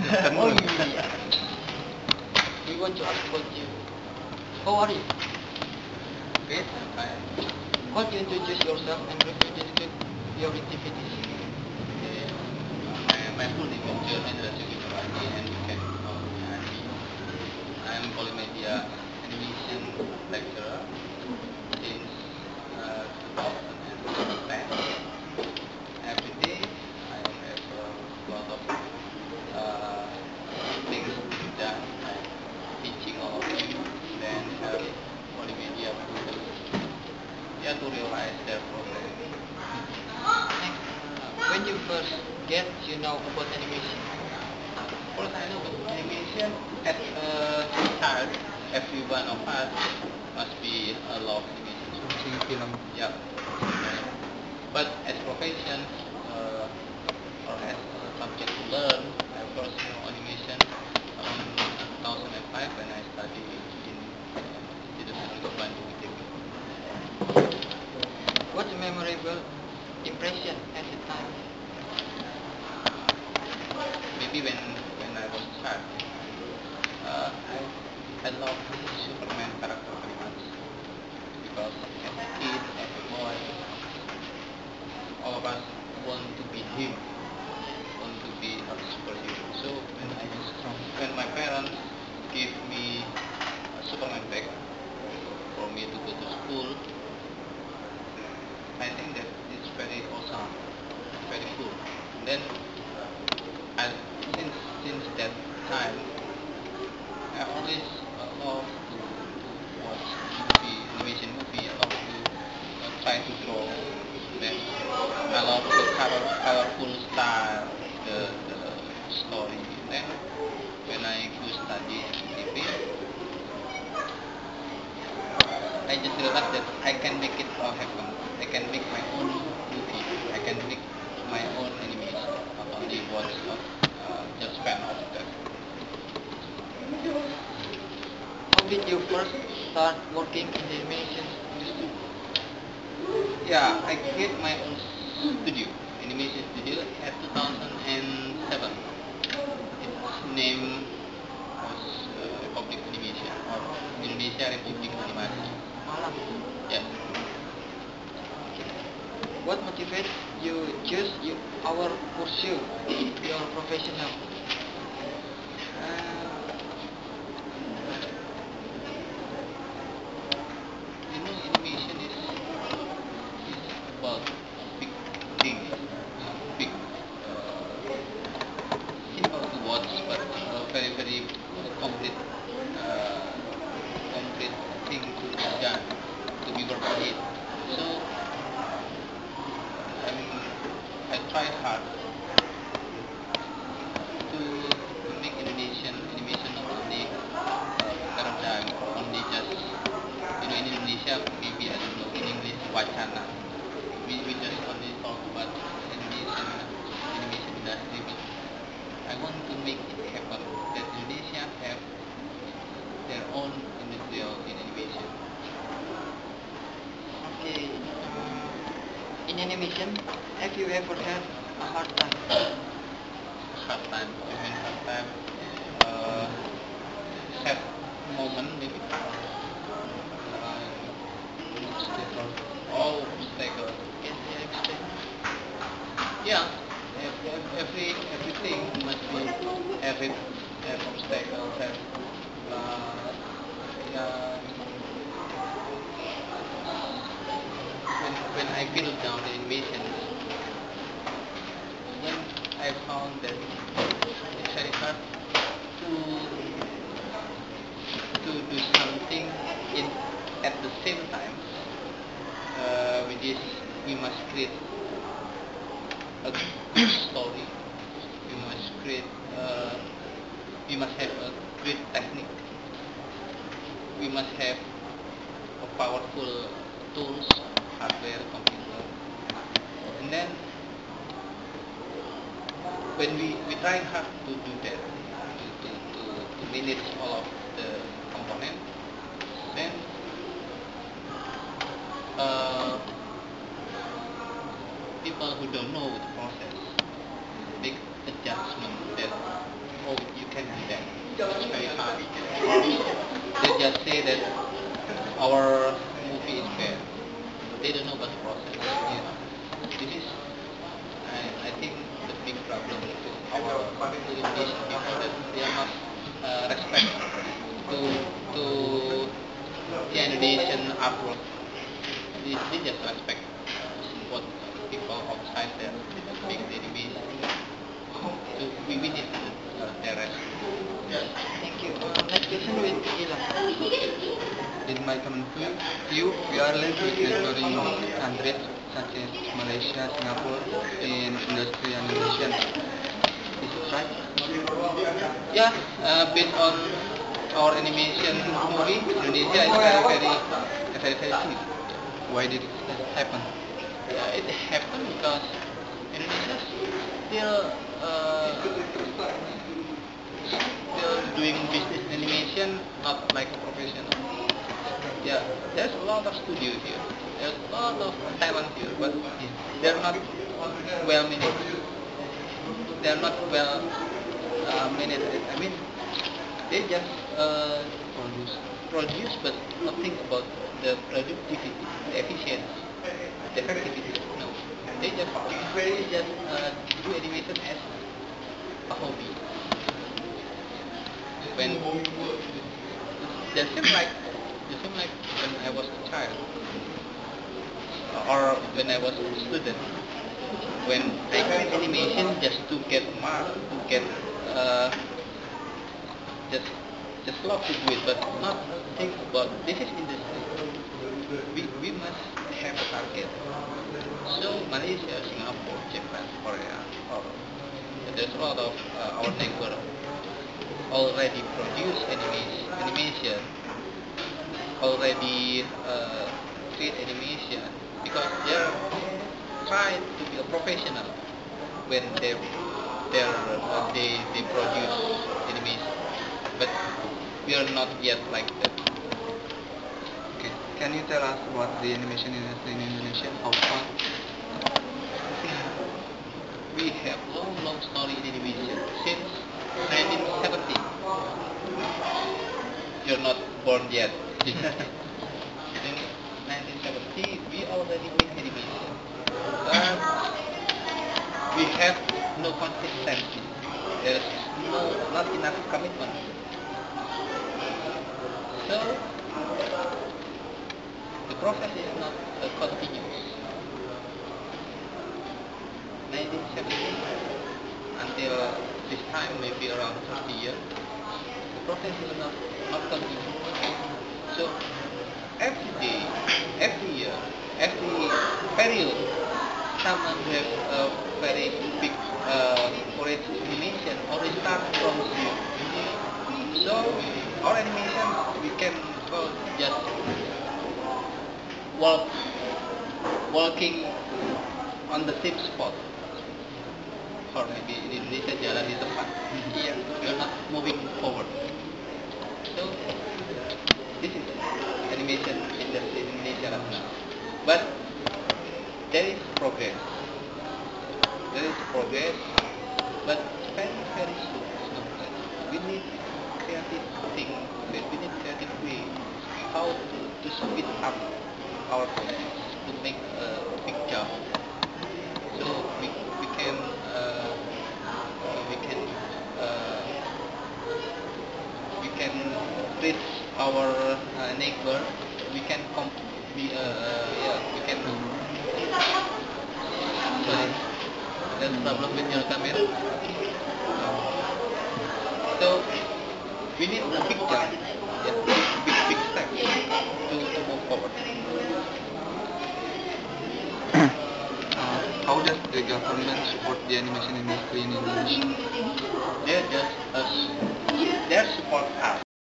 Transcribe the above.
Oh yeah. We want to ask about you. How are you? Great, I'm fine. Could you introduce yourself and briefly describe your activities? Okay. My full name is Joel Hendra Sugitawati, and you can call me Adi. I'm polymedia animation lecturer since 2010. Every day I have a lot of uh, things to be done, like teaching all of you, then help polymedia to realize their progress. Next, when you first get to know about animation? First, I know about animation as a child. Every one of us must be a love animation. Watching film. Yeah. But as profession or as a subject to learn, I first know animation around 2005 when I study in Institut Teknologi Bandung ITB. What's a memorable impression at the time? Maybe when I was a child, I love Superman character very much because as a kid, as a boy, all of us want to be him, want to be a superhero. So when my parents give me a Superman bag for me to go to school, I think that it's very awesome, very cool. And then I, since that time, I always love to watch movie, animation movie. I love to try to draw. Then I love the colorful style, the story. Then when I go study at ITB, I just realized that I can make it all happen. I can make my own movie. I can make my own animation, not only watch of just fan of that. How did you first start working in the animation industry? Yeah, I create my own studio, animation studio at 2007. Its name was Republic Animation or Indonesia Republik Animasi. Malang. Yes. Okay. What motivates you choose our pursue your professional? Uh, Animation is about big things, big, simple to watch, but very very complete, uh, complete thing to be done, to be worked on it. So I mean, I try hard to make animation not only paradigm or only just in Indonesia, maybe I don't know, in English wacana. We just only talk about animation industry, but I want to make it happen that Indonesia have their own industrial in animation. Okay. In animation, have you ever had a hard time? Hard time, you mean hard time, uh, sad moment maybe. Obstacle. Oh, obstacle. Can you explain? Yeah, everything must be have it, have obstacles, have yeah. When I build down the animations, then I found that it's very hard to do something in at the same time. With this, we must create a good story. We must create. We must have a great technique. We must have a powerful tools, hardware, computer, and then when we try hard to do that, to manage all of the component, then uh, people who don't know the process make a judgment that, oh, that our movie is bad. They don't know about the process. This is, I think, the big problem to our Indonesian people, that they are not respect to the Indonesian artwork. They just respect what people outside there make the animation. So we need the rest. Thank you. Next question with Ilan. In my comment view, we are led with neighboring countries such as Malaysia, Singapore in industry animation. Is it right? Yeah, based on our animation movie, Indonesia is very cheap. Why did it happen? Yeah, it happened because Indonesia still doing business animation, not like a professional. Yeah, there's a lot of studio here. There's a lot of talent here, but they're not well managed. They're not well managed. I mean, they just produce, but nothing about the productivity, the efficiency, the effectivity. No, they just do animation as a hobby. When just seem like when I was a child, or when I was a student, when I create animation just to get mark, to get just love to do it, but not think about this is industry. We must have a target. So Malaysia, Singapore, Japan, Korea, or there's a lot of our neighbor already produce animation, already create animation, because they're trying to be a professional when they produce animation, but we are not yet like that. Okay. Can you tell us what the animation industry in Indonesia? How far? We have long story in animation since 1970. You're not born yet. In 1970, we already make animation, but we have no consistency. There's not enough commitment. So the process is not continuous. 1970 until this time, maybe around 30 years, the process is not continuous. So every day, every year, every period, someone who has a very big courage animation already start from zero. So our animation, we can call just walking on the same spot, or maybe in Indonesia jalan di tempat. Yeah, we are not moving forward. So this is animation industry in Indonesia right now. But there is progress. There is progress, but very slow progress. We need creative thing. We need creative way how to speed up our process to make a big jump. So we can uh, we can reach our neighbor. We can we can. Sorry, there's problem with your camera. So we need a big jump, yeah, big step to move forward. How does the government support the animation industry in Indonesia? They just they support us.